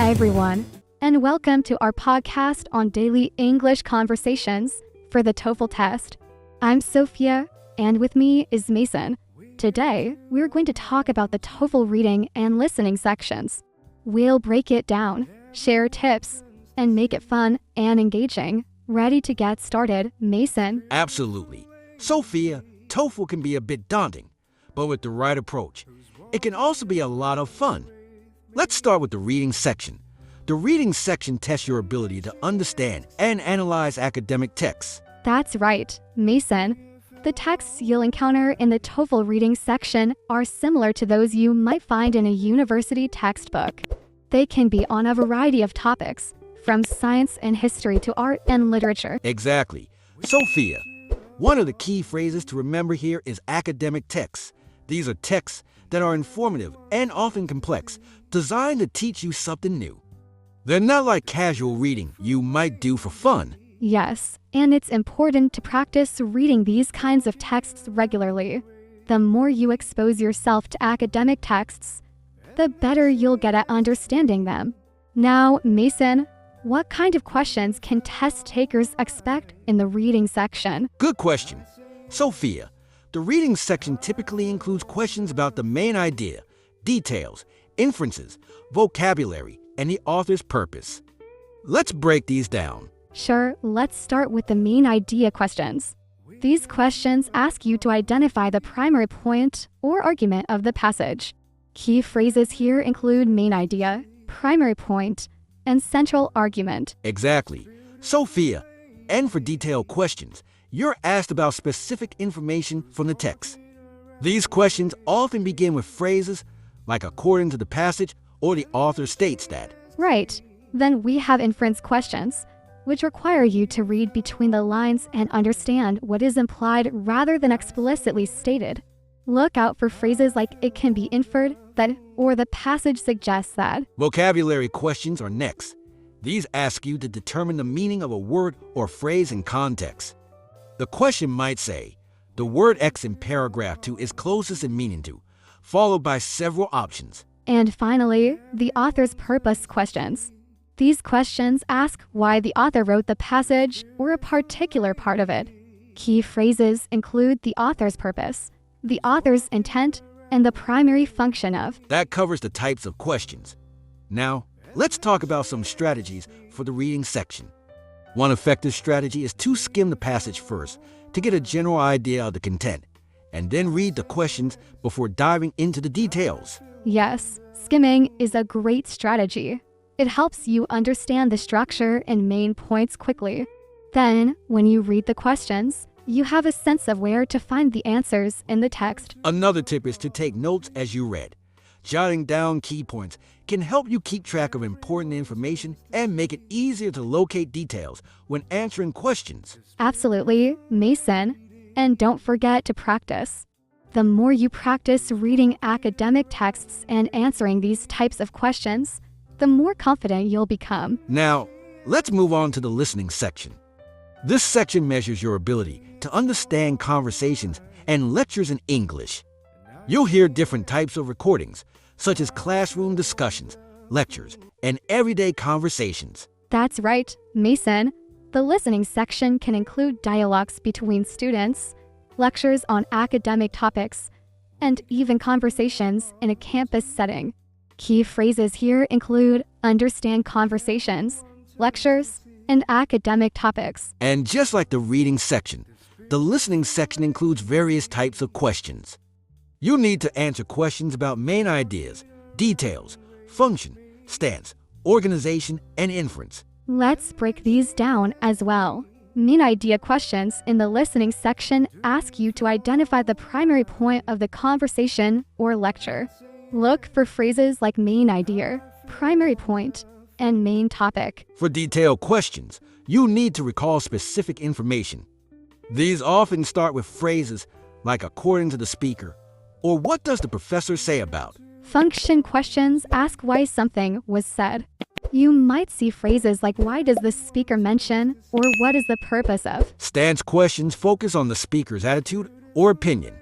Hi everyone, and welcome to our podcast on daily English conversations for the TOEFL test. I'm Sophia, and with me is Mason. Today, we're going to talk about the TOEFL reading and listening sections. We'll break it down, share tips, and make it fun and engaging. Ready to get started, Mason? Absolutely. Sophia, TOEFL can be a bit daunting, but with the right approach, it can also be a lot of fun. Let's start with the reading section. The reading section tests your ability to understand and analyze academic texts. That's right, Mason. The texts you'll encounter in the TOEFL reading section are similar to those you might find in a university textbook. They can be on a variety of topics, from science and history to art and literature. Exactly. Sophia, one of the key phrases to remember here is academic texts. These are texts that are informative and often complex, designed to teach you something new. They're not like casual reading you might do for fun. Yes, and it's important to practice reading these kinds of texts regularly. The more you expose yourself to academic texts, the better you'll get at understanding them. Now, Mason, what kind of questions can test takers expect in the reading section? Good question. Sophia, the reading section typically includes questions about the main idea, details, inferences, vocabulary, and the author's purpose. Let's break these down. Sure, let's start with the main idea questions. These questions ask you to identify the primary point or argument of the passage. Key phrases here include main idea, primary point, and central argument. Exactly. Sophia, and for detailed questions, you're asked about specific information from the text. These questions often begin with phrases like according to the passage or the author states that. Right. Then we have inference questions, which require you to read between the lines and understand what is implied rather than explicitly stated. Look out for phrases like it can be inferred that or the passage suggests that. Vocabulary questions are next. These ask you to determine the meaning of a word or phrase in context. The question might say, the word X in paragraph 2 is closest in meaning to, followed by several options. And finally, the author's purpose questions. These questions ask why the author wrote the passage or a particular part of it. Key phrases include the author's purpose, the author's intent, and the primary function of. That covers the types of questions. Now, let's talk about some strategies for the reading section. One effective strategy is to skim the passage first to get a general idea of the content, and then read the questions before diving into the details. Yes, skimming is a great strategy. It helps you understand the structure and main points quickly. Then, when you read the questions, you have a sense of where to find the answers in the text. Another tip is to take notes as you read. Jotting down key points can help you keep track of important information and make it easier to locate details when answering questions. Absolutely, Mason. And don't forget to practice. The more you practice reading academic texts and answering these types of questions, the more confident you'll become. Now, let's move on to the listening section. This section measures your ability to understand conversations and lectures in English. You'll hear different types of recordings, such as classroom discussions, lectures, and everyday conversations. That's right, Mason. The listening section can include dialogues between students, lectures on academic topics, and even conversations in a campus setting. Key phrases here include understand conversations, lectures, and academic topics. And just like the reading section, the listening section includes various types of questions. You'll need to answer questions about main ideas, details, function, stance, organization, and inference. Let's break these down as well. Main idea questions in the listening section ask you to identify the primary point of the conversation or lecture. Look for phrases like main idea, primary point, and main topic. For detailed questions, you need to recall specific information. These often start with phrases like according to the speaker, or what does the professor say about. Function questions ask why something was said. You might see phrases like why does the speaker mention or what is the purpose of. Stance questions focus on the speaker's attitude or opinion.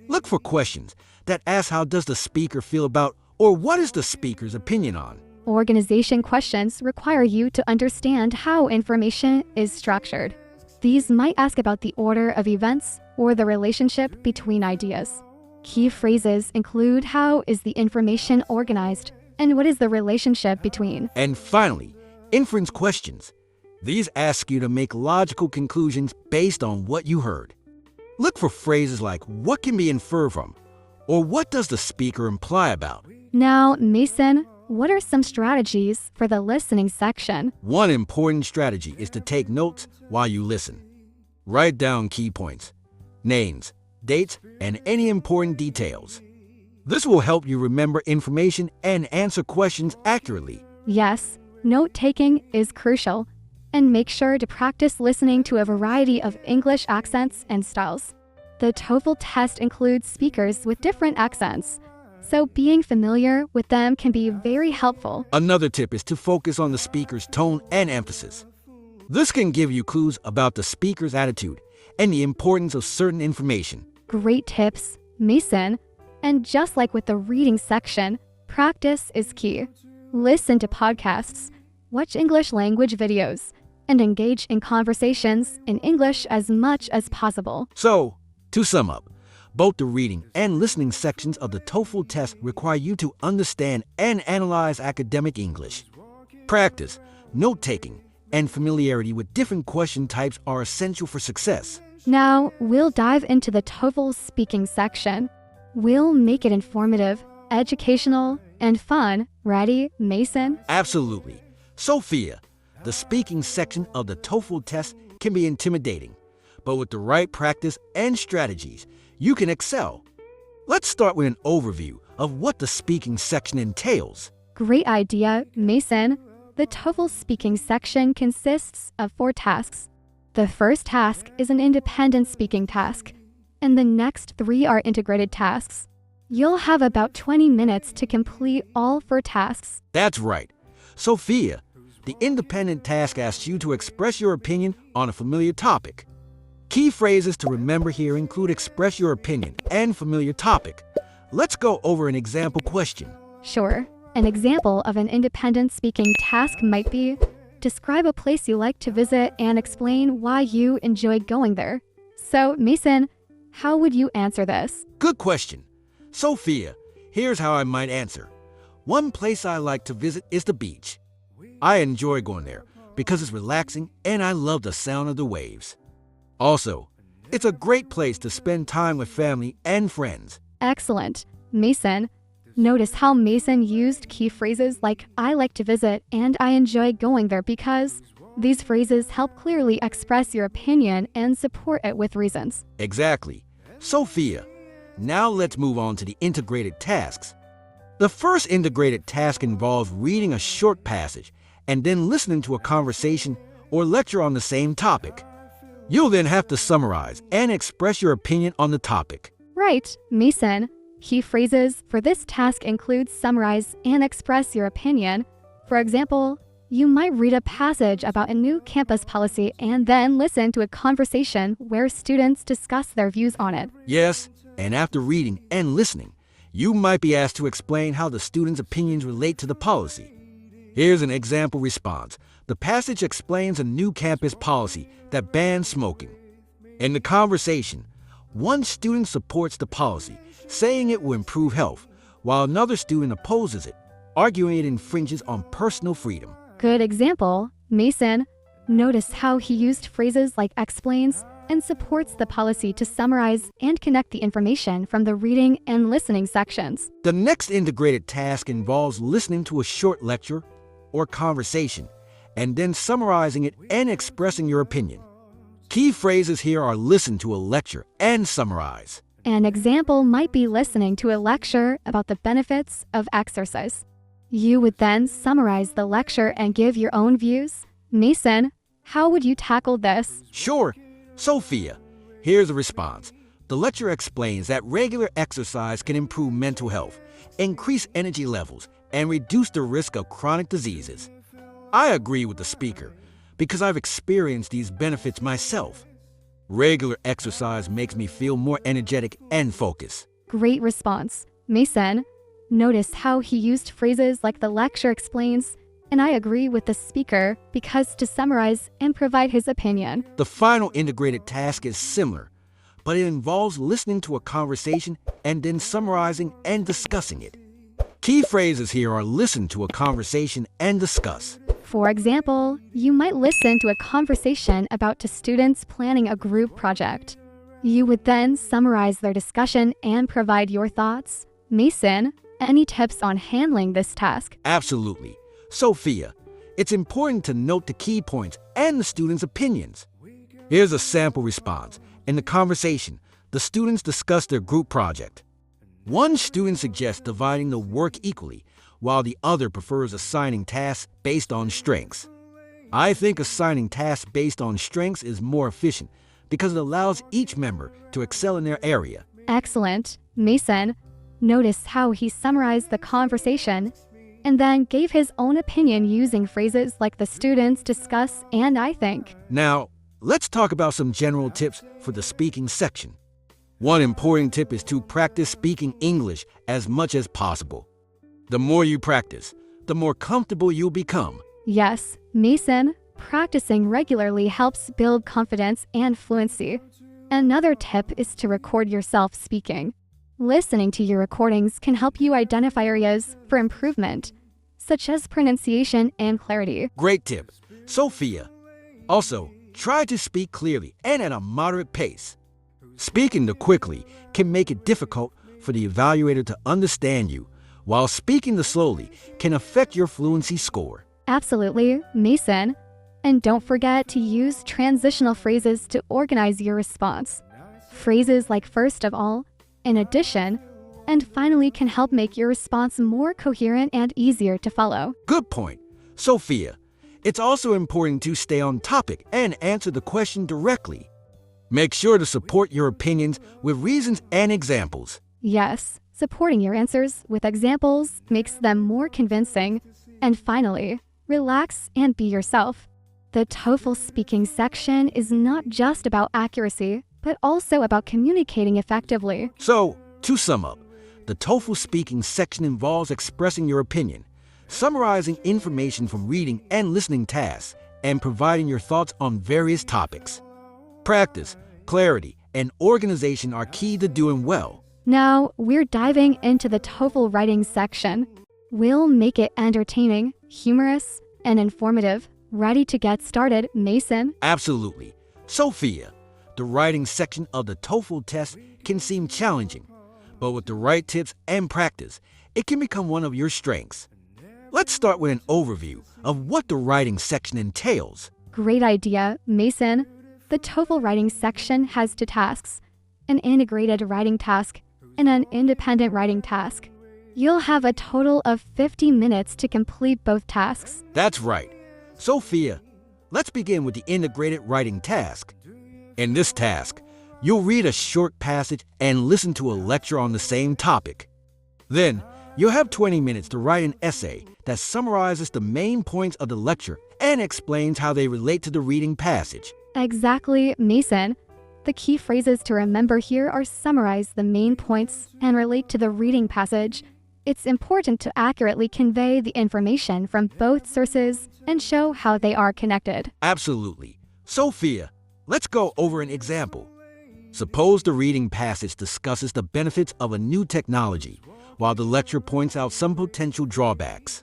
Look for questions that ask how does the speaker feel about or what is the speaker's opinion on. Organization questions require you to understand how information is structured. These might ask about the order of events or the relationship between ideas. Key phrases include how is the information organized and what is the relationship between. And finally, inference questions. These ask you to make logical conclusions based on what you heard. Look for phrases like what can be inferred from, or what does the speaker imply about. Now, Mason, what are some strategies for the listening section? One important strategy is to take notes while you listen. Write down key points, names, dates, and any important details. This will help you remember information and answer questions accurately. Yes, note-taking is crucial, and make sure to practice listening to a variety of English accents and styles. The TOEFL test includes speakers with different accents, so being familiar with them can be very helpful. Another tip is to focus on the speaker's tone and emphasis. This can give you clues about the speaker's attitude and the importance of certain information. Great tips, Mason. And just like with the reading section, practice is key. Listen to podcasts, watch English language videos, and engage in conversations in English as much as possible. So, to sum up, both the reading and listening sections of the TOEFL test require you to understand and analyze academic English. Practice, note-taking, and familiarity with different question types are essential for success. Now, we'll dive into the TOEFL speaking section. We'll make it informative, educational, and fun. Ready, Mason? Absolutely. Sophia, the speaking section of the TOEFL test can be intimidating, but with the right practice and strategies, you can excel. Let's start with an overview of what the speaking section entails. Great idea, Mason. The TOEFL speaking section consists of 4 tasks. The first task is an independent speaking task, and the next 3 are integrated tasks. You'll have about 20 minutes to complete all 4 tasks. That's right. Sophia, the independent task asks you to express your opinion on a familiar topic. Key phrases to remember here include express your opinion and familiar topic. Let's go over an example question. Sure. An example of an independent speaking task might be, describe a place you like to visit and explain why you enjoy going there. So, Mason, how would you answer this? Good question. Sophia, here's how I might answer. One place I like to visit is the beach. I enjoy going there because it's relaxing and I love the sound of the waves. Also, it's a great place to spend time with family and friends. Excellent. Mason, notice how Mason used key phrases like I like to visit and I enjoy going there because these phrases help clearly express your opinion and support it with reasons. Exactly. Sophia, now let's move on to the integrated tasks. The first integrated task involves reading a short passage and then listening to a conversation or lecture on the same topic. You'll then have to summarize and express your opinion on the topic. Right, Mason. Key phrases for this task include summarize and express your opinion. For example, you might read a passage about a new campus policy and then listen to a conversation where students discuss their views on it. Yes, and after reading and listening, you might be asked to explain how the students' opinions relate to the policy. Here's an example response. The passage explains a new campus policy that bans smoking. In the conversation, one student supports the policy, saying it will improve health, while another student opposes it, arguing it infringes on personal freedom. Good example, Mason. Notice how he used phrases like explains and supports the policy to summarize and connect the information from the reading and listening sections. The next integrated task involves listening to a short lecture or conversation, and then summarizing it and expressing your opinion. Key phrases here are listen to a lecture and summarize. An example might be listening to a lecture about the benefits of exercise. You would then summarize the lecture and give your own views. Mason, how would you tackle this? Sure. Sophia, here's a response. The lecture explains that regular exercise can improve mental health, increase energy levels, and reduce the risk of chronic diseases. I agree with the speaker because I've experienced these benefits myself. Regular exercise makes me feel more energetic and focused. Great response. Mason, Notice how he used phrases like the lecture explains, and I agree with the speaker because to summarize and provide his opinion. The final integrated task is similar, but it involves listening to a conversation and then summarizing and discussing it. Key phrases here are listen to a conversation and discuss. For example, you might listen to a conversation about two students planning a group project. You would then summarize their discussion and provide your thoughts. Mason, any tips on handling this task? Absolutely. Sophia, it's important to note the key points and the students' opinions. Here's a sample response. In the conversation, the students discuss their group project. One student suggests dividing the work equally, while the other prefers assigning tasks based on strengths. I think assigning tasks based on strengths is more efficient because it allows each member to excel in their area. Excellent. Mason, notice how he summarized the conversation and then gave his own opinion using phrases like the students discuss and I think. Now, let's talk about some general tips for the speaking section. One important tip is to practice speaking English as much as possible. The more you practice, the more comfortable you'll become. Yes, Mason, practicing regularly helps build confidence and fluency. Another tip is to record yourself speaking. Listening to your recordings can help you identify areas for improvement, such as pronunciation and clarity. Great tip. Sophia, also, try to speak clearly and at a moderate pace. Speaking too quickly can make it difficult for the evaluator to understand you, while speaking too slowly can affect your fluency score. Absolutely, Mason. And don't forget to use transitional phrases to organize your response. Phrases like first of all, in addition, and finally can help make your response more coherent and easier to follow. Good point. Sophia, it's also important to stay on topic and answer the question directly. Make sure to support your opinions with reasons and examples. Yes, supporting your answers with examples makes them more convincing. And finally, relax and be yourself. The TOEFL speaking section is not just about accuracy, but also about communicating effectively. So, to sum up, the TOEFL speaking section involves expressing your opinion, summarizing information from reading and listening tasks, and providing your thoughts on various topics. Practice, clarity, and organization are key to doing well. Now, we're diving into the TOEFL writing section. We'll make it entertaining, humorous, and informative. Ready to get started, Mason? Absolutely. Sophia, the writing section of the TOEFL test can seem challenging, but with the right tips and practice, it can become one of your strengths. Let's start with an overview of what the writing section entails. Great idea, Mason. The TOEFL writing section has two tasks, an integrated writing task and an independent writing task. You'll have a total of 50 minutes to complete both tasks. That's right. Sophia, let's begin with the integrated writing task. In this task, you'll read a short passage and listen to a lecture on the same topic. Then, you'll have 20 minutes to write an essay that summarizes the main points of the lecture and explains how they relate to the reading passage. Exactly, Mason. The key phrases to remember here are summarize the main points and relate to the reading passage. It's important to accurately convey the information from both sources and show how they are connected. Absolutely. Sophia, let's go over an example. Suppose the reading passage discusses the benefits of a new technology, while the lecture points out some potential drawbacks.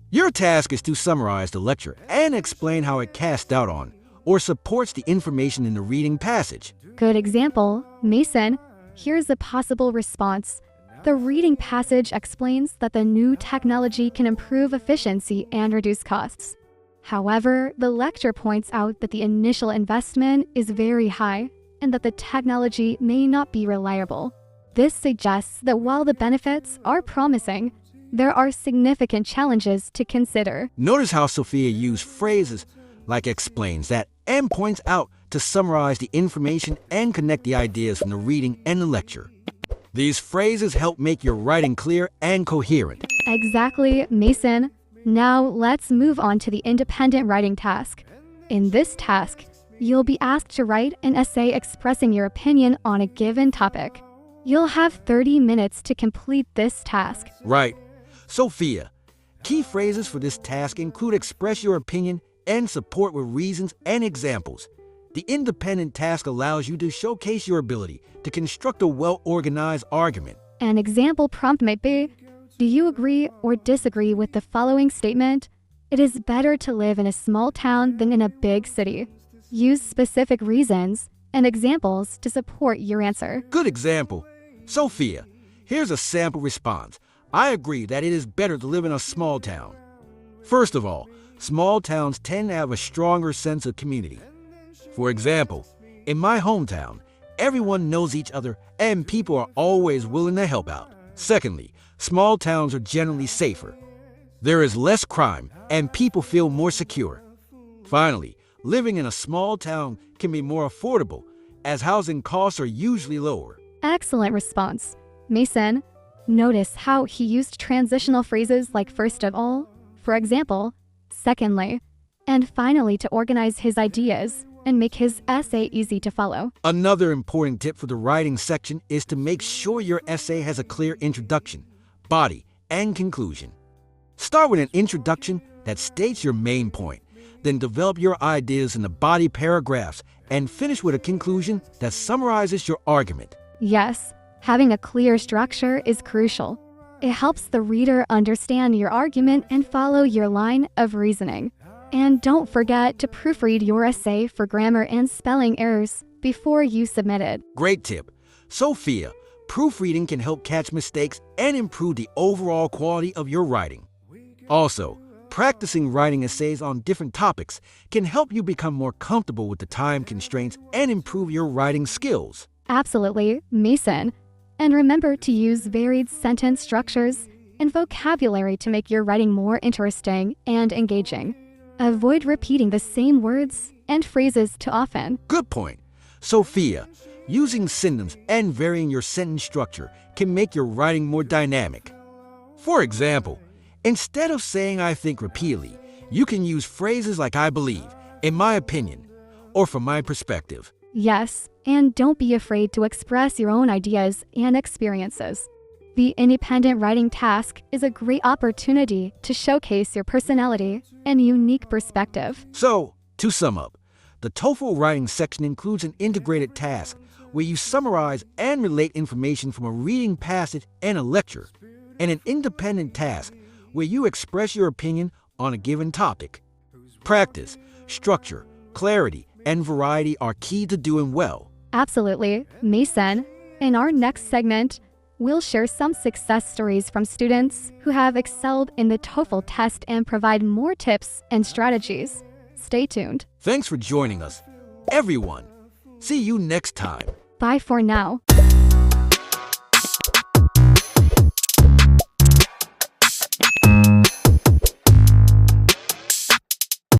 Your task is to summarize the lecture and explain how it casts doubt on or supports the information in the reading passage. Good example, Mason. Here's a possible response. The reading passage explains that the new technology can improve efficiency and reduce costs. However, the lecture points out that the initial investment is very high and that the technology may not be reliable. This suggests that while the benefits are promising, there are significant challenges to consider. Notice how Sophia used phrases like explains that and points out to summarize the information and connect the ideas from the reading and the lecture. These phrases help make your writing clear and coherent. Exactly, Mason. Now let's move on to the independent writing task. In this task, you'll be asked to write an essay expressing your opinion on a given topic. You'll have 30 minutes to complete this task. Right. Sophia, key phrases for this task include express your opinion and support with reasons and examples. The independent task allows you to showcase your ability to construct a well-organized argument. An example prompt might be, do you agree or disagree with the following statement? It is better to live in a small town than in a big city. Use specific reasons and examples to support your answer. Good example. Sophia, here's a sample response. I agree that it is better to live in a small town. First of all, small towns tend to have a stronger sense of community. For example, in my hometown, everyone knows each other and people are always willing to help out. Secondly, small towns are generally safer. There is less crime and people feel more secure. Finally, living in a small town can be more affordable as housing costs are usually lower. Excellent response. Mason, notice how he used transitional phrases like first of all, for example, secondly, and finally to organize his ideas and make his essay easy to follow. Another important tip for the writing section is to make sure your essay has a clear introduction, body, and conclusion. Start with an introduction that states your main point, then develop your ideas in the body paragraphs, and finish with a conclusion that summarizes your argument. Yes, having a clear structure is crucial. It helps the reader understand your argument and follow your line of reasoning. And don't forget to proofread your essay for grammar and spelling errors before you submit it. Great tip. Sophia, proofreading can help catch mistakes and improve the overall quality of your writing. Also, practicing writing essays on different topics can help you become more comfortable with the time constraints and improve your writing skills. Absolutely, Mason. And remember to use varied sentence structures and vocabulary to make your writing more interesting and engaging. Avoid repeating the same words and phrases too often. Good point. Sophia, using synonyms and varying your sentence structure can make your writing more dynamic. For example, instead of saying I think repeatedly, you can use phrases like I believe, in my opinion, or from my perspective. Yes, and don't be afraid to express your own ideas and experiences. The independent writing task is a great opportunity to showcase your personality and unique perspective. So, to sum up, the TOEFL writing section includes an integrated task where you summarize and relate information from a reading passage and a lecture, and an independent task where you express your opinion on a given topic. Practice, structure, clarity, and variety are key to doing well. Absolutely, Mason. In our next segment, we'll share some success stories from students who have excelled in the TOEFL test and provide more tips and strategies. Stay tuned. Thanks for joining us, everyone. See you next time. Bye for now.